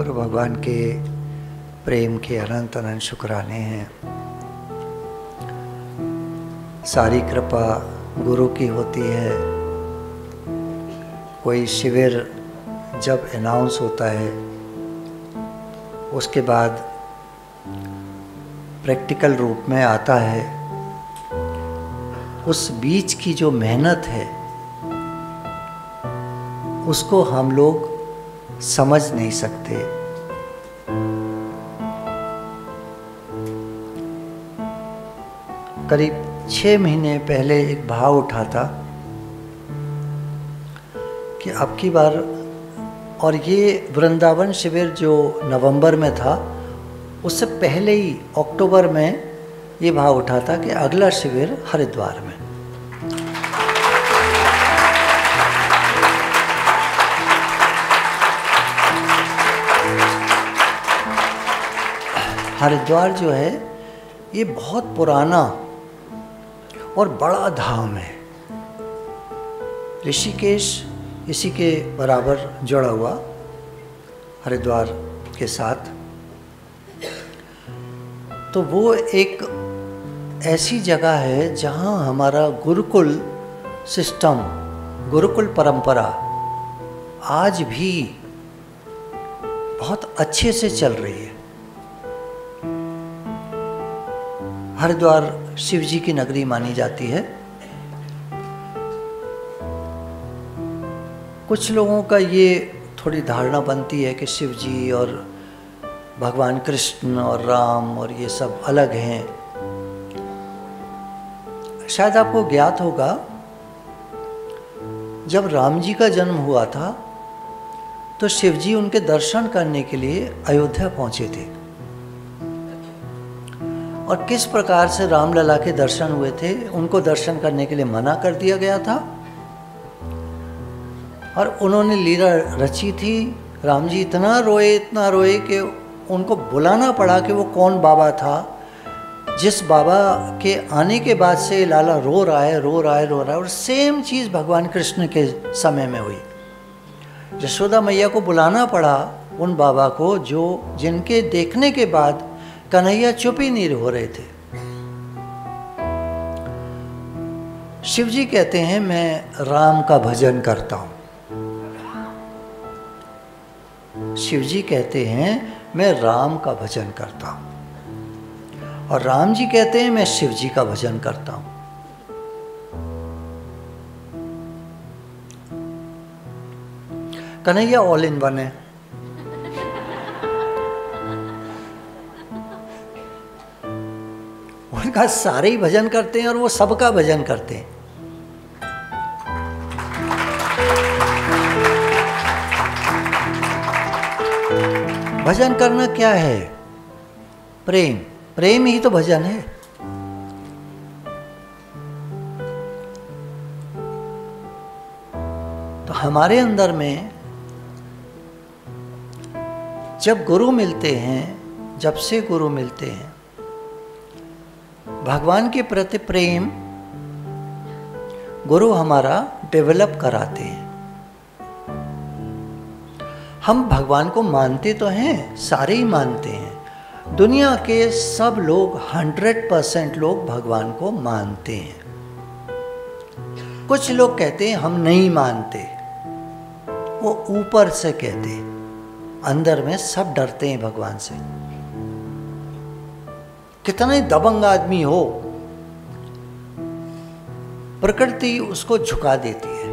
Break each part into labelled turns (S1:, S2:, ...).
S1: गुरु भगवान के प्रेम के अनंत अनंत शुक्राने हैं। सारी कृपा गुरु की होती है। कोई शिविर जब अनाउंस होता है उसके बाद प्रैक्टिकल रूप में आता है, उस बीच की जो मेहनत है उसको हम लोग समझ नहीं सकते। करीब 6 महीने पहले एक भाव उठा था कि अब की बार, और ये वृंदावन शिविर जो नवंबर में था उससे पहले ही अक्टूबर में ये भाव उठा था कि अगला शिविर हरिद्वार में। हरिद्वार जो है ये बहुत पुराना और बड़ा धाम है। ऋषिकेश इसी के बराबर जुड़ा हुआ हरिद्वार के साथ। तो वो एक ऐसी जगह है जहाँ हमारा गुरुकुल सिस्टम, गुरुकुल परंपरा आज भी बहुत अच्छे से चल रही है। हरिद्वार शिव जी की नगरी मानी जाती है। कुछ लोगों का ये थोड़ी धारणा बनती है कि शिव जी और भगवान कृष्ण और राम और ये सब अलग हैं। शायद आपको ज्ञात होगा, जब राम जी का जन्म हुआ था तो शिव जी उनके दर्शन करने के लिए अयोध्या पहुंचे थे। और किस प्रकार से रामलला के दर्शन हुए थे, उनको दर्शन करने के लिए मना कर दिया गया था और उन्होंने लीला रची थी। राम जी इतना रोए कि उनको बुलाना पड़ा कि वो कौन बाबा था जिस बाबा के आने के बाद से लाला रो रहा है। और सेम चीज़ भगवान कृष्ण के समय में हुई। यशोदा मैया को बुलाना पड़ा उन बाबा को जिनके देखने के बाद कन्हैया चुप ही नहीं हो रहे थे। शिव जी कहते हैं मैं राम का भजन करता हूं। शिव जी कहते हैं मैं राम का भजन करता हूं और राम जी कहते हैं मैं शिव जी का भजन करता हूं। कन्हैया ऑल इन वन है। उनका सारे ही भजन करते हैं और वो सबका भजन करते हैं। भजन करना क्या है? प्रेम ही तो भजन है। तो हमारे अंदर में जब गुरु मिलते हैं, जब से गुरु मिलते हैं, भगवान के प्रति प्रेम गुरु हमारा डेवलप कराते हैं। हम भगवान को मानते तो हैं, सारे ही मानते हैं। दुनिया के सब लोग 100% लोग भगवान को मानते हैं। कुछ लोग कहते हैं हम नहीं मानते, वो ऊपर से कहते हैं, अंदर में सब डरते हैं भगवान से। कितना ही दबंग आदमी हो, प्रकृति उसको झुका देती है।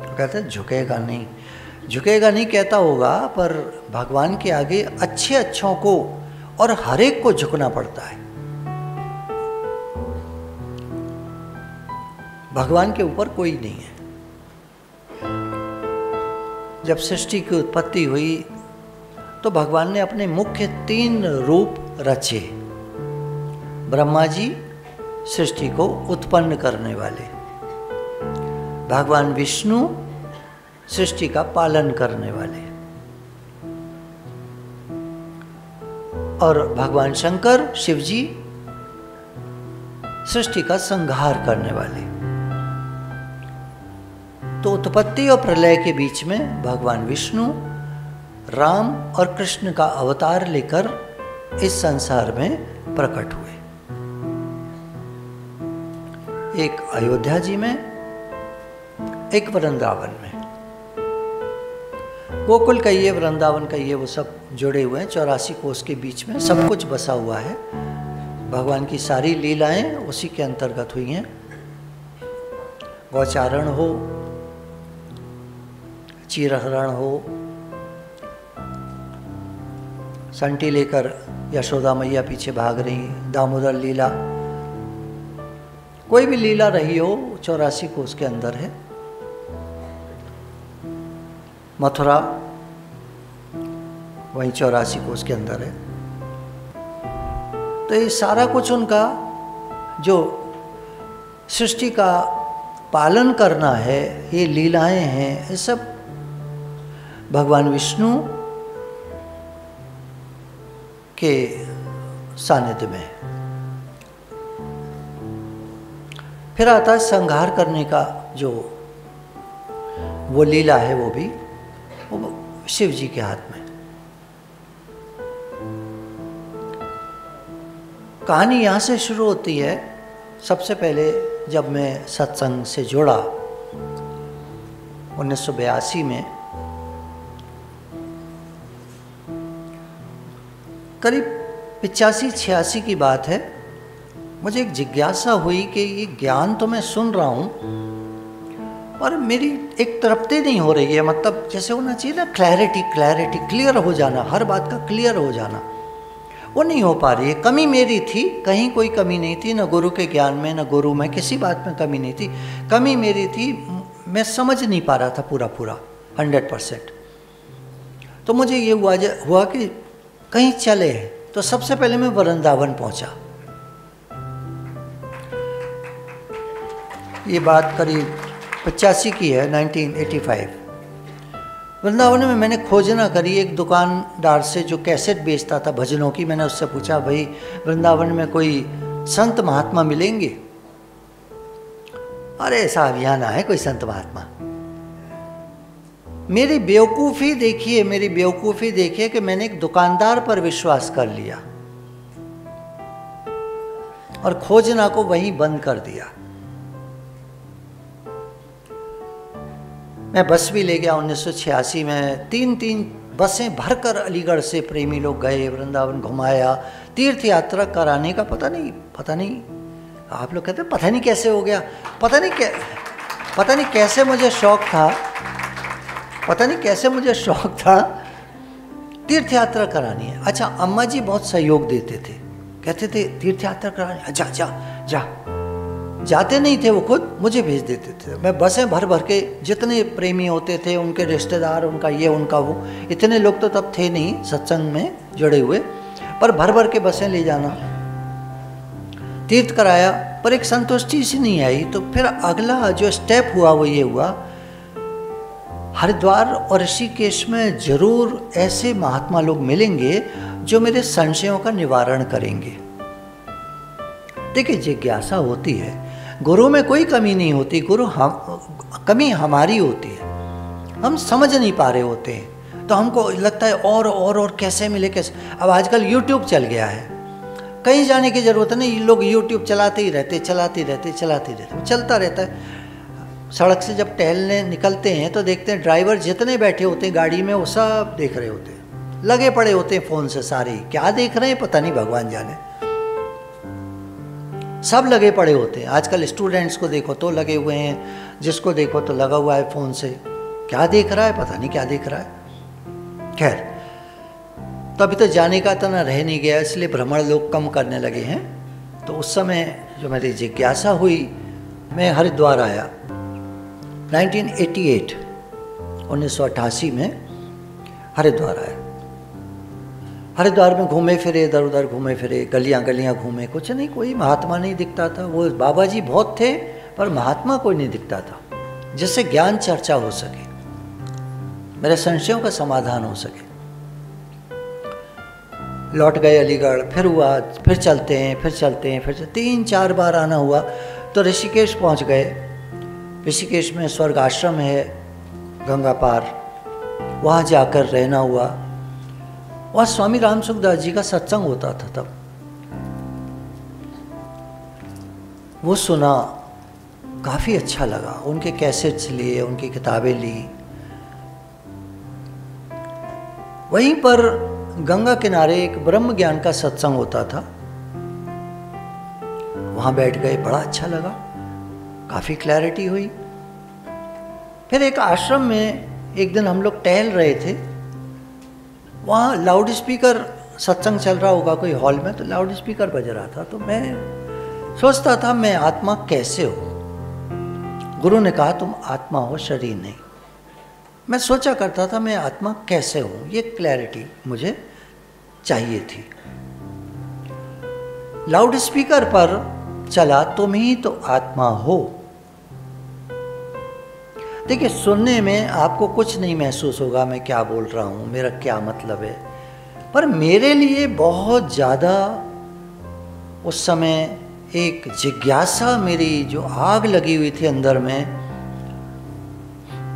S1: तो कहते हैं झुकेगा नहीं कहता होगा, पर भगवान के आगे अच्छों को और हर एक को झुकना पड़ता है। भगवान के ऊपर कोई नहीं है। जब सृष्टि की उत्पत्ति हुई तो भगवान ने अपने मुख्य 3 रूप रचे। ब्रह्मा जी सृष्टि को उत्पन्न करने वाले, भगवान विष्णु सृष्टि का पालन करने वाले, और भगवान शंकर शिव जी सृष्टि का संहार करने वाले। तो उत्पत्ति और प्रलय के बीच में भगवान विष्णु राम और कृष्ण का अवतार लेकर इस संसार में प्रकट हुए। एक अयोध्या जी में, एक वृंदावन में। गोकुल कहिए, वृंदावन कहिए, वो सब जुड़े हुए हैं। 84 कोस के बीच में सब कुछ बसा हुआ है। भगवान की सारी लीलाएं उसी के अंतर्गत हुई हैं। गौचारण हो, चीरहरण हो, संटी लेकर यशोदा मैया पीछे भाग रही, दामोदर लीला, कोई भी लीला रही हो 84 कोस के अंदर है। मथुरा वहीं 84 कोस के अंदर है। तो ये सारा कुछ उनका जो सृष्टि का पालन करना है, ये लीलाएं हैं, ये सब भगवान विष्णु के सानिध्य में। फिर आता है संहार करने का, जो वो लीला है, वो भी वो शिव जी के हाथ में। कहानी यहाँ से शुरू होती है। सबसे पहले जब मैं सत्संग से जुड़ा 1982 में, करीब 85-86 की बात है, मुझे एक जिज्ञासा हुई कि ये ज्ञान तो मैं सुन रहा हूँ और मेरी एक तृप्ति नहीं हो रही है। मतलब जैसे होना चाहिए ना, क्लैरिटी, क्लियर हो जाना, हर बात का क्लियर हो जाना, वो नहीं हो पा रही है। कमी मेरी थी, कहीं कोई कमी नहीं थी, न गुरु के ज्ञान में, न गुरु में, किसी बात में कमी नहीं थी। कमी मेरी थी, मैं समझ नहीं पा रहा था पूरा 100%। तो मुझे ये हुआ कि कहीं चले। तो सबसे पहले मैं वृंदावन पहुंचा। ये बात करीब 85 की है, 1985। वृंदावन में मैंने खोजना करी एक दुकानदार से जो कैसेट बेचता था भजनों की। मैंने उससे पूछा, भाई वृंदावन में कोई संत महात्मा मिलेंगे? अरे साहब, यहाँ ना है कोई संत महात्मा। मेरी बेवकूफ़ी देखिए कि मैंने एक दुकानदार पर विश्वास कर लिया और खोजना को वहीं बंद कर दिया। मैं बस भी ले गया 1986 में। 3 बसें भरकर अलीगढ़ से प्रेमी लोग गए, वृंदावन घुमाया, तीर्थ यात्रा कराने का पता नहीं आप लोग कहते हैं पता नहीं कैसे हो गया, पता नहीं कैसे मुझे शौक था तीर्थ यात्रा करानी है। अच्छा, अम्मा जी बहुत सहयोग देते थे, कहते थे तीर्थ यात्रा करानी, जा। जाते नहीं थे वो, खुद मुझे भेज देते थे। मैं बसें भर के, जितने प्रेमी होते थे, उनके रिश्तेदार, उनका ये उनका वो, इतने लोग तो तब थे नहीं सत्संग में जुड़े हुए, पर भर के बसें ले जाना, तीर्थ कराया, पर एक संतुष्टि सी नहीं आई। तो फिर अगला जो स्टेप हुआ वो ये हुआ, हरिद्वार और ऋषिकेश में जरूर ऐसे महात्मा लोग मिलेंगे जो मेरे संशयों का निवारण करेंगे। देखिए, जिज्ञासा होती है, गुरु में कोई कमी नहीं होती, कमी हमारी होती है, हम समझ नहीं पा रहे होते हैं। तो हमको लगता है और कैसे मिले, कैसे। अब आजकल यूट्यूब चल गया है, कहीं जाने की ज़रूरत नहीं, लोग यूट्यूब चलाते ही रहते, चलता रहता है। सड़क से जब टहलने निकलते हैं तो देखते हैं ड्राइवर जितने बैठे होते हैं गाड़ी में, वो सब देख रहे होते हैं, लगे पड़े होते हैं फ़ोन से। सारे क्या देख रहे हैं पता नहीं, भगवान जाने, सब लगे पड़े होते हैं। आजकल स्टूडेंट्स को देखो तो लगे हुए हैं, जिसको देखो तो लगा हुआ है फ़ोन से, क्या देख रहा है पता नहीं क्या देख रहा है। खैर, तो अभी तो जाने का इतना रह नहीं गया, इसलिए भ्रमण लोग कम करने लगे हैं। तो उस समय जो मेरी जिज्ञासा हुई, मैं हरिद्वार आया 1988 में हरिद्वार आया। हरिद्वार में घूमे फिरे, इधर उधर घूमे फिरे, गलियां घूमे, कुछ नहीं, कोई महात्मा नहीं दिखता था। वो बाबा जी बहुत थे, पर महात्मा कोई नहीं दिखता था जिससे ज्ञान चर्चा हो सके, मेरे संशयों का समाधान हो सके। लौट गए अलीगढ़, फिर हुआ, फिर चलते हैं 3-4 बार आना हुआ। तो ऋषिकेश पहुंच गए। ऋषिकेश में स्वर्ग आश्रम है, गंगा पार, वहाँ जाकर रहना हुआ। वहाँ स्वामी राम सुखदास जी का सत्संग होता था तब, वो सुना, काफ़ी अच्छा लगा। उनके कैसेट्स लिए, उनकी किताबें ली। वहीं पर गंगा किनारे एक ब्रह्म ज्ञान का सत्संग होता था, वहाँ बैठ गए, बड़ा अच्छा लगा, काफ़ी क्लैरिटी हुई। फिर एक आश्रम में एक दिन हम लोग टहल रहे थे, वहाँ लाउड स्पीकर सत्संग चल रहा होगा कोई हॉल में, तो लाउड स्पीकर बज रहा था। तो मैं सोचता था मैं आत्मा कैसे हो। गुरु ने कहा तुम आत्मा हो, शरीर नहीं। मैं सोचा करता था मैं आत्मा कैसे हूँ, ये क्लैरिटी मुझे चाहिए थी। लाउड स्पीकर पर चला तुम ही तो आत्मा हो। देखिए, सुनने में आपको कुछ नहीं महसूस होगा मैं क्या बोल रहा हूँ, मेरा क्या मतलब है, पर मेरे लिए बहुत ज़्यादा उस समय एक जिज्ञासा, मेरी जो आग लगी हुई थी अंदर में,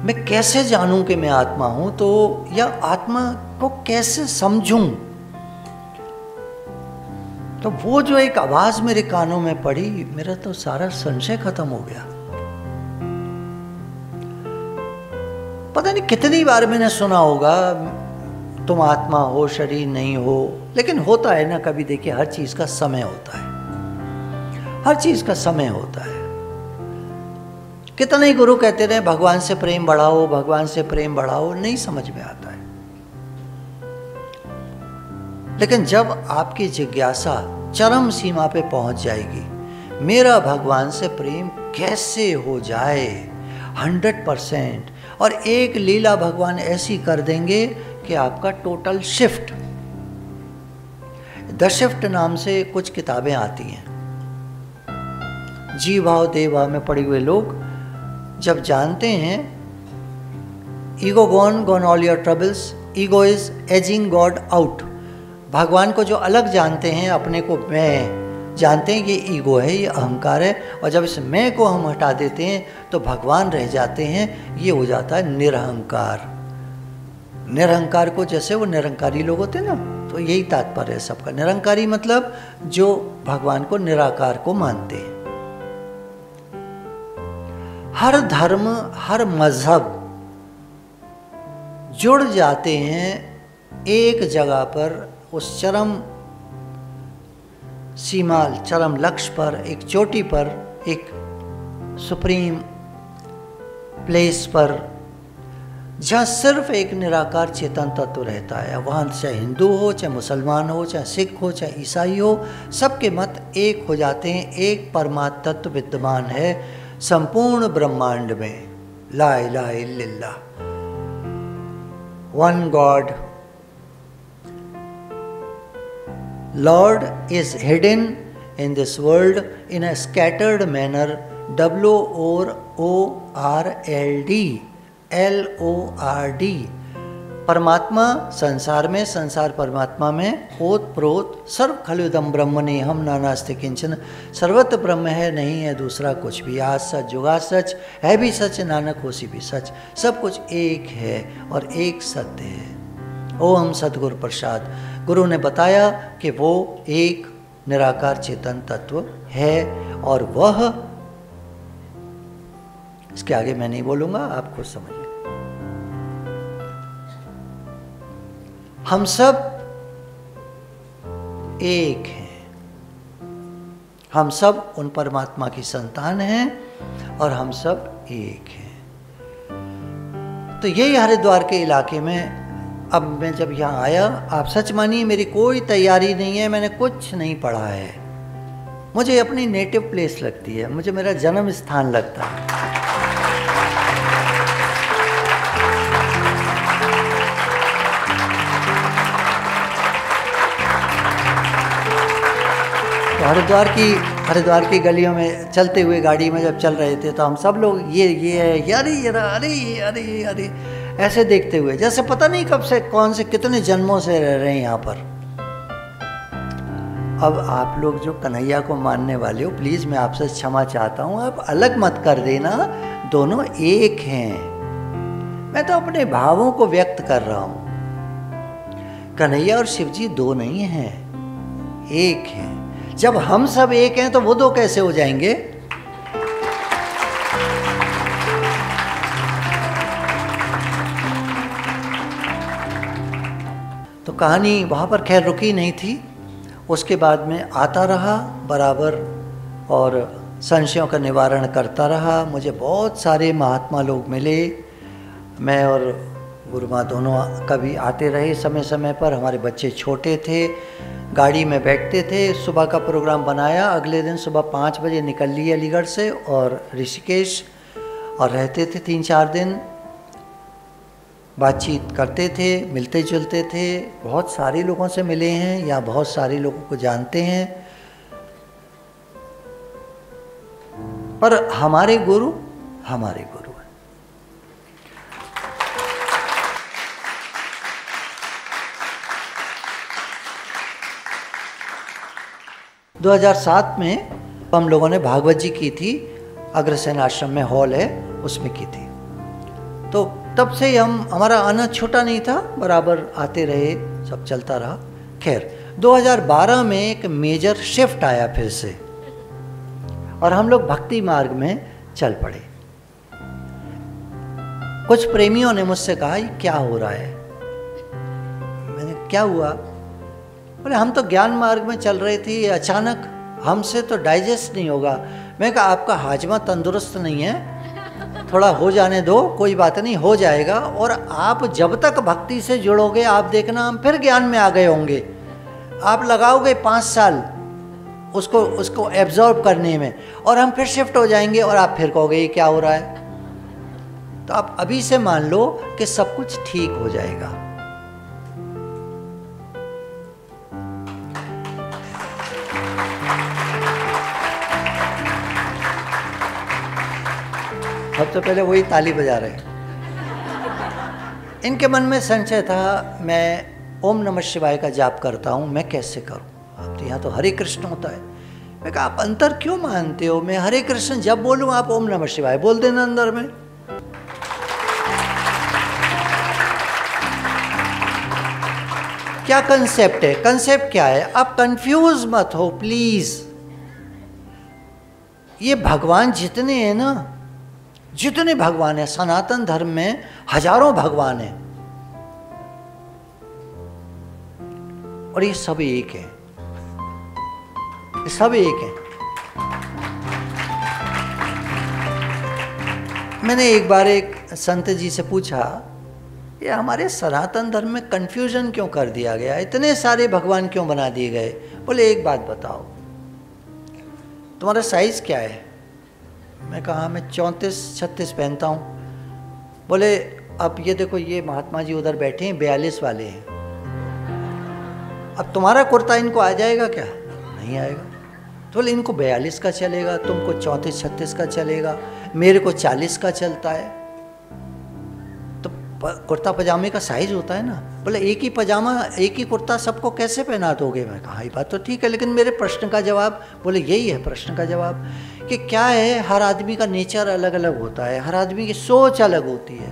S1: मैं कैसे जानूं कि मैं आत्मा हूं, तो या आत्मा को कैसे समझूं। तो वो जो एक आवाज मेरे कानों में पड़ी, मेरा तो सारा संशय खत्म हो गया। पता नहीं कितनी बार मैंने सुना होगा तुम आत्मा हो, शरीर नहीं हो, लेकिन होता है ना कभी। देखिए, हर चीज का समय होता है, हर चीज का समय होता है। कितने ही गुरु कहते रहे भगवान से प्रेम बढ़ाओ, भगवान से प्रेम बढ़ाओ, नहीं समझ में आता है। लेकिन जब आपकी जिज्ञासा चरम सीमा पे पहुंच जाएगी, मेरा भगवान से प्रेम कैसे हो जाए 100%, और एक लीला भगवान ऐसी कर देंगे कि आपका टोटल शिफ्ट। द शिफ्ट नाम से कुछ किताबें आती हैं, जी भाव देव भाव में पढ़े हुए लोग जब जानते हैं ego gone all your troubles, ego is ageing God out. भगवान को जो अलग जानते हैं, अपने को मैं जानते हैं, ये ईगो है, ये अहंकार है, और जब इस मैं को हम हटा देते हैं तो भगवान रह जाते हैं। ये हो जाता है निरहंकार। निरहंकार को, जैसे वो निरंकारी लोग होते हैं ना, तो यही तात्पर्य है सबका। निरंकारी मतलब जो भगवान को, निराकार को मानते हैं। हर धर्म, हर मजहब जुड़ जाते हैं एक जगह पर, उस चरम सीमा, चरम लक्ष्य पर, एक चोटी पर, एक सुप्रीम प्लेस पर, जहाँ सिर्फ एक निराकार चेतन तत्व रहता है। वहाँ चाहे हिंदू हो, चाहे मुसलमान हो, चाहे सिख हो, चाहे ईसाई हो, सबके मत एक हो जाते हैं। एक परमात्मा तत्व विद्यमान है संपूर्ण ब्रह्मांड में। ला इलाहा इल्लल्लाह, one God. Lord is hidden in this world in a scattered manner. WORLD, LORD। परमात्मा संसार में, संसार परमात्मा में, ओत प्रोत सर्व खलुदम ब्रह्मणि हम नानास्ति किंचन। सर्वत्र ब्रह्म है, नहीं है दूसरा कुछ भी। आज सच जुगा सच, है भी सच, नानक होसी भी सच। सब कुछ एक है और एक सत्य है। ओम सतगुरु प्रसाद। गुरु ने बताया कि वो एक निराकार चेतन तत्व है, और वह, इसके आगे मैं नहीं बोलूंगा, आप खुद समझिए। हम सब एक हैं, हम सब उन परमात्मा की संतान हैं, और हम सब एक हैं। तो यही हरिद्वार के इलाके में अब मैं जब यहाँ आया, आप सच मानिए मेरी कोई तैयारी नहीं है, मैंने कुछ नहीं पढ़ा है। मुझे अपनी नेटिव प्लेस लगती है, मुझे मेरा जन्म स्थान लगता है। तो हरिद्वार की गलियों में चलते हुए, गाड़ी में जब चल रहे थे, तो हम सब लोग ये अरे अरे अरे अरे ऐसे देखते हुए, जैसे पता नहीं कब से, कौन से कितने जन्मों से रह रहे हैं यहाँ पर। अब आप लोग जो कन्हैया को मानने वाले हो, प्लीज़ मैं आपसे क्षमा चाहता हूँ, आप अलग मत कर देना, दोनों एक हैं। मैं तो अपने भावों को व्यक्त कर रहा हूं। कन्हैया और शिव जी दो नहीं हैं, एक हैं। जब हम सब एक हैं तो वो दो कैसे हो जाएंगे? तो कहानी वहाँ पर खैर रुकी नहीं थी। उसके बाद में आता रहा बराबर और संशयों का निवारण करता रहा। मुझे बहुत सारे महात्मा लोग मिले। मैं और गुरु माँ दोनों कभी आते रहे समय समय पर। हमारे बच्चे छोटे थे, गाड़ी में बैठते थे। सुबह का प्रोग्राम बनाया, अगले दिन सुबह 5 बजे निकल लिए अलीगढ़ से और ऋषिकेश, और रहते थे 3-4 दिन। बातचीत करते थे, मिलते जुलते थे। बहुत सारे लोगों से मिले हैं या बहुत सारे लोगों को जानते हैं, पर हमारे गुरु हमारे गुरु हैं। दो 2007 में हम लोगों ने भागवत जी की थी, अग्रसेन आश्रम में हॉल है उसमें की थी। तो तब से हमारा आना छोटा नहीं था, बराबर आते रहे, सब चलता रहा। खैर 2012 में एक मेजर शिफ्ट आया फिर से और हम लोग भक्ति मार्ग में चल पड़े। कुछ प्रेमियों ने मुझसे कहा ये क्या हो रहा है? मैंने क्या हुआ? बोले हम तो ज्ञान मार्ग में चल रहे थे, अचानक हमसे तो डाइजेस्ट नहीं होगा। मैं कहा आपका हाजमा तंदुरुस्त नहीं है, थोड़ा हो जाने दो, कोई बात नहीं, हो जाएगा। और आप जब तक भक्ति से जुड़ोगे आप देखना हम फिर ज्ञान में आ गए होंगे। आप लगाओगे 5 साल उसको एब्जॉर्ब करने में और हम फिर शिफ्ट हो जाएंगे और आप फिर कहोगे ये क्या हो रहा है। तो आप अभी से मान लो कि सब कुछ ठीक हो जाएगा। अब तो पहले वही ताली बजा रहे हैं। इनके मन में संशय था, मैं ओम नमः शिवाय का जाप करता हूँ, मैं कैसे करूँ? आप तो यहाँ तो हरे कृष्ण होता है। मैं कहा आप अंतर क्यों मानते हो? मैं हरे कृष्ण जब बोलूँ आप ओम नमः शिवाय बोल देना अंदर में। क्या कंसेप्ट है? कंसेप्ट क्या है? आप कंफ्यूज मत हो प्लीज। ये भगवान जितने हैं ना, जितने भगवान है सनातन धर्म में, हजारों भगवान हैं और ये सब एक है, ये सब एक है। मैंने एक बार एक संत जी से पूछा, ये हमारे सनातन धर्म में कंफ्यूजन क्यों कर दिया गया, इतने सारे भगवान क्यों बना दिए गए? बोले एक बात बताओ, तुम्हारा साइज क्या है? मैं कहा मैं 34-36 पहनता हूँ। बोले अब ये देखो, ये महात्मा जी उधर बैठे हैं 42 वाले हैं, अब तुम्हारा कुर्ता इनको आ जाएगा क्या? नहीं आएगा। तो बोले इनको 42 का चलेगा, तुमको 34-36 का चलेगा, मेरे को 40 का चलता है। तो कुर्ता पजामे का साइज होता है ना। बोले एक ही पजामा एक ही कुर्ता सबको कैसे पहना दोगे? मैं कहा ये बात तो ठीक है, लेकिन मेरे प्रश्न का जवाब, बोले यही है प्रश्न का जवाब कि क्या है, हर आदमी का नेचर अलग अलग होता है, हर आदमी की सोच अलग होती है।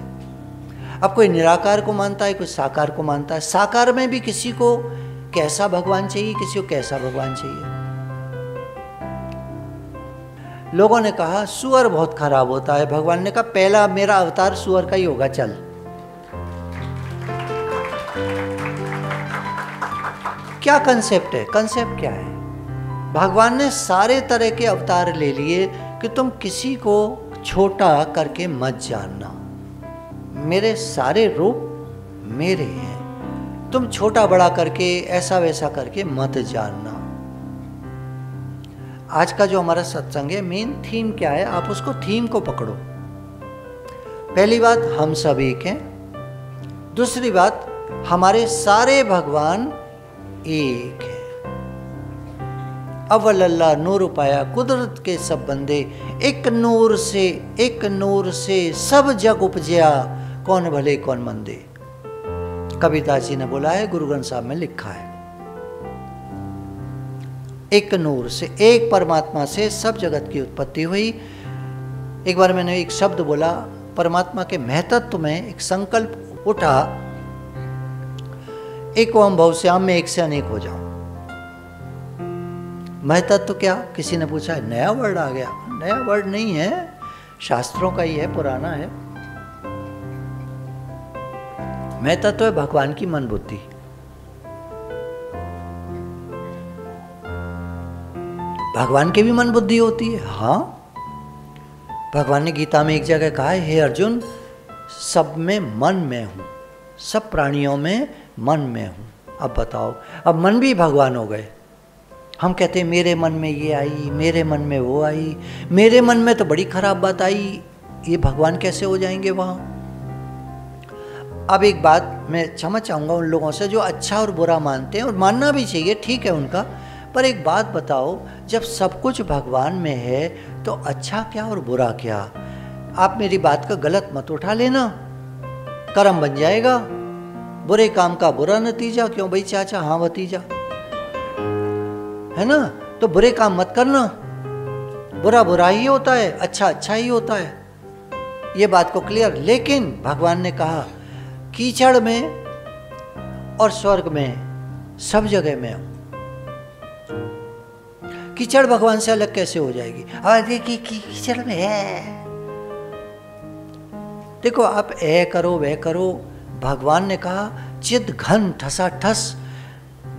S1: अब कोई निराकार को मानता है, कोई साकार को मानता है। साकार में भी किसी को कैसा भगवान चाहिए, किसी को कैसा भगवान चाहिए। लोगों ने कहा सुअर बहुत खराब होता है, भगवान ने कहा पहला मेरा अवतार सुअर का ही होगा, चल। क्या कंसेप्ट है? कंसेप्ट क्या है? भगवान ने सारे तरह के अवतार ले लिए कि तुम किसी को छोटा करके मत जानना, मेरे सारे रूप मेरे हैं, तुम छोटा बड़ा करके ऐसा वैसा करके मत जानना। आज का जो हमारा सत्संग है, मेन थीम क्या है? आप उसको थीम को पकड़ो। पहली बात, हम सब एक हैं। दूसरी बात, हमारे सारे भगवान एक है। अव्वल अल्लाह नूर पाया कुदरत के सब बंदे, एक नूर से सब जग उपजया, कौन भले कौन मंदे। कबीरदास जी ने बोला है, गुरु ग्रंथ साहब में लिखा है। एक नूर से, एक परमात्मा से सब जगत की उत्पत्ति हुई। एक बार मैंने एक शब्द बोला, परमात्मा के महतत्व में एक संकल्प उठा, एक ओम भव श्याम में एक से अनेक हो जाऊं। महतत्व क्या? किसी ने पूछा, नया वर्ड आ गया। नया वर्ड नहीं है, शास्त्रों का ही है, पुराना है। महतत्व है भगवान की मन बुद्धि। भगवान की भी मन बुद्धि होती है, हाँ। भगवान ने गीता में एक जगह कहा है, हे अर्जुन, सब में मन में हूं, सब प्राणियों में मन में हूं। अब बताओ, अब मन भी भगवान हो गए। हम कहते हैं मेरे मन में ये आई, मेरे मन में वो आई, मेरे मन में तो बड़ी खराब बात आई, ये भगवान कैसे हो जाएंगे वहां? अब एक बात मैं क्षमा चाहूंगा उन लोगों से जो अच्छा और बुरा मानते हैं, और मानना भी चाहिए, ठीक है उनका, पर एक बात बताओ, जब सब कुछ भगवान में है तो अच्छा क्या और बुरा क्या? आप मेरी बात का गलत मत उठा लेना, कर्म बन जाएगा, बुरे काम का बुरा नतीजा। क्यों भाई चाचा? हाँ भतीजा, है ना? तो बुरे काम मत करना, बुरा बुरा ही होता है, अच्छा अच्छा ही होता है, ये बात को क्लियर। लेकिन भगवान ने कहा कीचड़ में और स्वर्ग में सब जगह में हूं। कीचड़ भगवान से अलग कैसे हो जाएगी? देखिए कीचड़ में है, देखो आप ऐ करो वह करो। भगवान ने कहा चिद घन ठसा ठस,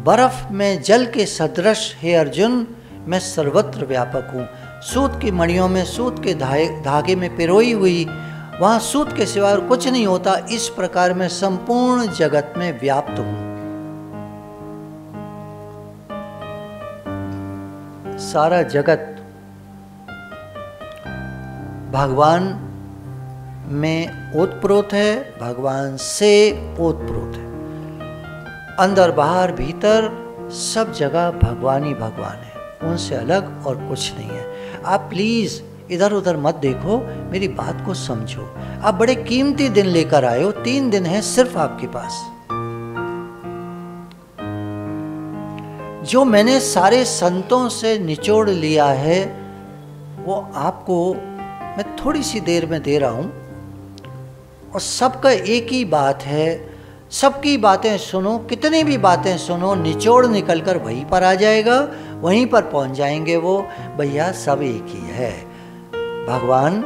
S1: बर्फ में जल के सदृश, हे अर्जुन मैं सर्वत्र व्यापक हूँ। सूत की मणियों में सूत के धागे में पिरोई हुई, वहाँ सूत के सिवा और कुछ नहीं होता, इस प्रकार मैं संपूर्ण जगत में व्याप्त हूँ। सारा जगत भगवान में ओतप्रोत है, भगवान से ओतप्रोत है, अंदर बाहर भीतर सब जगह भगवान ही भगवान है, उनसे अलग और कुछ नहीं है। आप प्लीज इधर उधर मत देखो, मेरी बात को समझो। आप बड़े कीमती दिन लेकर आए हो, 3 दिन है सिर्फ आपके पास। जो मैंने सारे संतों से निचोड़ लिया है वो आपको मैं थोड़ी सी देर में दे रहा हूं, और सबका एक ही बात है, सबकी बातें सुनो, कितनी भी बातें सुनो, निचोड़ निकलकर वहीं पर आ जाएगा, वहीं पर पहुंच जाएंगे वो। भैया सब एक ही है, भगवान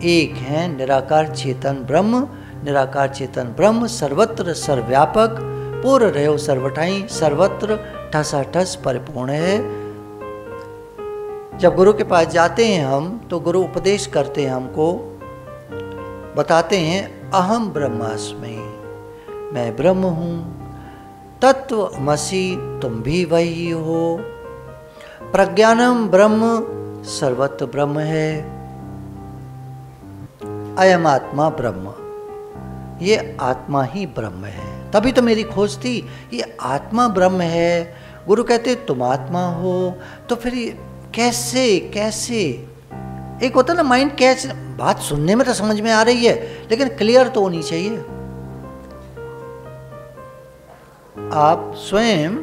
S1: एक है, निराकार चेतन ब्रह्म, निराकार चेतन ब्रह्म सर्वत्र सर्वव्यापक, पूर्ण रहो सर्वठाई, सर्वत्र ठसाठस परिपूर्ण है। जब गुरु के पास जाते हैं हम तो गुरु उपदेश करते हैं, हमको बताते हैं अहम ब्रह्मास्मि, मैं ब्रह्म हूं, तत्वमसि तुम भी वही हो, प्रज्ञानम ब्रह्म सर्वत्र ब्रह्म है, अयम आत्मा ब्रह्म, ये आत्मा ही ब्रह्म है। तभी तो मेरी खोज थी, ये आत्मा ब्रह्म है। गुरु कहते तुम आत्मा हो, तो फिर कैसे कैसे, एक होता ना माइंड, कैसे, बात सुनने में तो समझ में आ रही है लेकिन क्लियर तो होनी चाहिए। आप स्वयं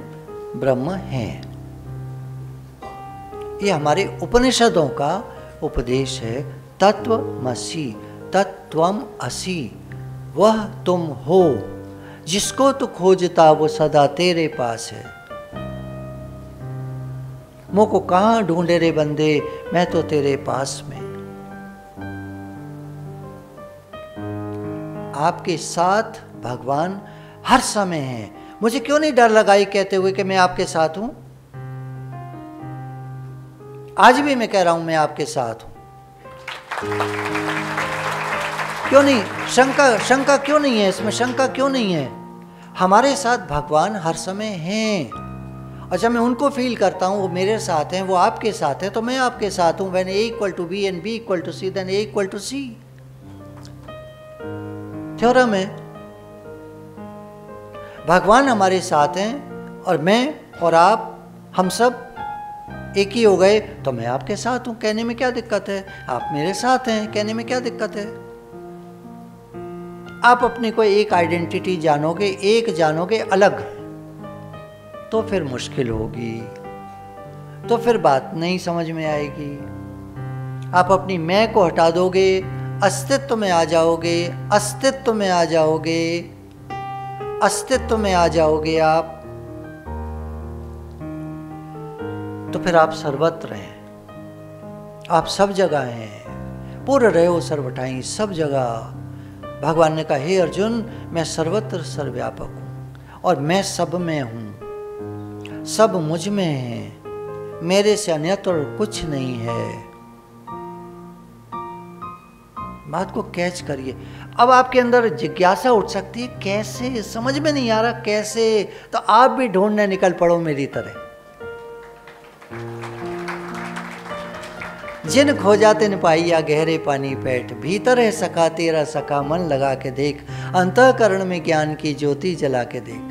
S1: ब्रह्म हैं, ये हमारे उपनिषदों का उपदेश है। तत्वमसि, तत्त्वम असि, वह तुम हो, जिसको तू खोजता वो सदा तेरे पास है। मुझको कहां ढूंढे रे बंदे, मैं तो तेरे पास में। आपके साथ भगवान हर समय है। मुझे क्यों नहीं डर लगा ये कहते हुए कि मैं आपके साथ हूं? आज भी मैं कह रहा हूं मैं आपके साथ हूं। क्यों नहीं? शंका क्यों नहीं है इसमें? शंका क्यों नहीं है? हमारे साथ भगवान हर समय हैं। और जब मैं उनको फील करता हूँ वो मेरे साथ हैं, वो आपके साथ हैं, तो मैं आपके साथ हूँ। When A = B and B = C, then A = C। Theorem है, भगवान हमारे साथ हैं और मैं और आप, हम सब एक ही हो गए, तो मैं आपके साथ हूँ, कहने में क्या दिक्कत है? आप मेरे साथ हैं, कहने में क्या दिक्कत है? आप अपनी कोई एक आइडेंटिटी जानोगे, एक जानोगे अलग, तो फिर मुश्किल होगी, तो फिर बात नहीं समझ में आएगी। आप अपनी मैं को हटा दोगे, अस्तित्व में आ जाओगे, अस्तित्व में आ जाओगे, अस्तित्व में आ जाओगे आप, तो फिर आप सर्वत्र हैं, आप सब जगह हैं, पूर्ण रहे हो सर्वठाई, सब जगह। भगवान ने कहा, हे अर्जुन, मैं सर्वत्र सर्वव्यापक हूं और मैं सब में हूं, सब मुझ में है, मेरे से अन्यत्र और कुछ नहीं है। बात को कैच करिए। अब आपके अंदर जिज्ञासा उठ सकती है, कैसे, समझ में नहीं आ रहा कैसे, तो आप भी ढूंढने निकल पड़ो मेरी तरह। जिन खोजा तिन पाइया गहरे पानी पैठ, भीतर है सखा तेरा सखा, मन लगा के देख, अंतःकरण में ज्ञान की ज्योति जला के देख।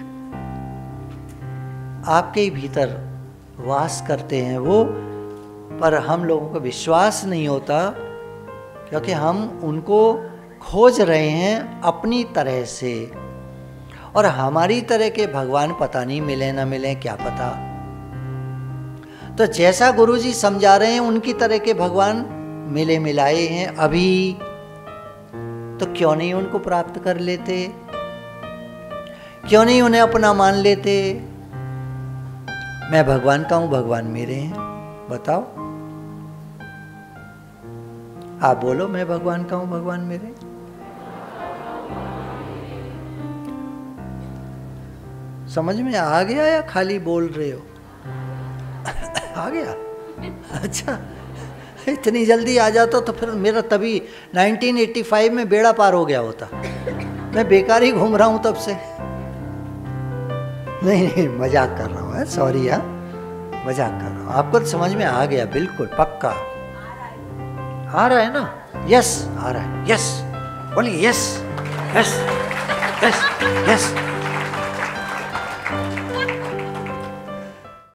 S1: आपके ही भीतर वास करते हैं वो, पर हम लोगों को विश्वास नहीं होता, क्योंकि हम उनको खोज रहे हैं अपनी तरह से, और हमारी तरह के भगवान पता नहीं मिले ना मिले, क्या पता। तो जैसा गुरुजी समझा रहे हैं उनकी तरह के भगवान मिले मिलाए हैं अभी, तो क्यों नहीं उनको प्राप्त कर लेते, क्यों नहीं उन्हें अपना मान लेते। मैं भगवान का हूं, भगवान मेरे हैं, बताओ, आप बोलो, मैं भगवान का हूं, भगवान मेरे। समझ में आ गया या खाली बोल रहे हो? आ गया? अच्छा, इतनी जल्दी आ जाता तो फिर मेरा तभी 1985 में बेड़ा पार हो गया होता। मैं बेकार ही घूम रहा हूं तब से। नहीं, मजाक कर रहा हूँ, सॉरी यार, मजाक कर रहा हूँ। आपको तो समझ में आ गया, बिल्कुल पक्का आ रहा है ना? यस, आ रहा है, यस, बोलिए, यस, यस, यस, यस।